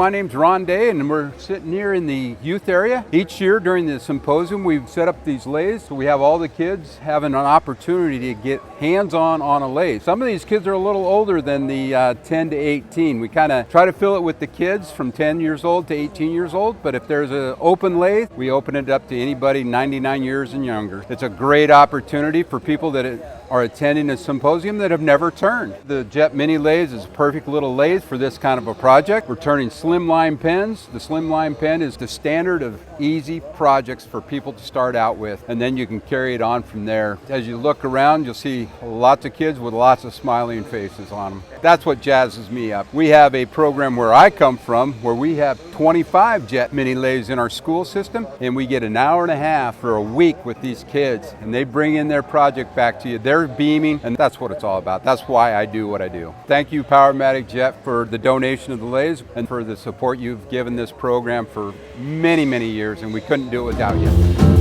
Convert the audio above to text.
My name's Ron Day, and we're sitting here in the youth area. Each year during the symposium, we've set up these lathes, so we have all the kids having an opportunity to get hands-on on a lathe. Some of these kids are a little older than the 10 to 18. We kind of try to fill it with the kids from 10 years old to 18 years old, but if there's an open lathe, we open it up to anybody 99 years and younger. It's a great opportunity for people that are attending a symposium that have never turned. The Jet Mini Lathe is a perfect little lathe for this kind of a project. We're turning slimline pens. The slimline pen is the standard of easy projects for people to start out with, and then you can carry it on from there. As you look around, you'll see lots of kids with lots of smiling faces on them. That's what jazzes me up. We have a program where I come from where we have 25 Jet Mini Lathes in our school system, and we get an hour and a half for a week with these kids, and they bring in their project back to you. They're beaming, and that's what it's all about. That's why I do what I do. Thank you, Powermatic Jet, for the donation of the lathes and for the support you've given this program for many, many years, and we couldn't do it without you.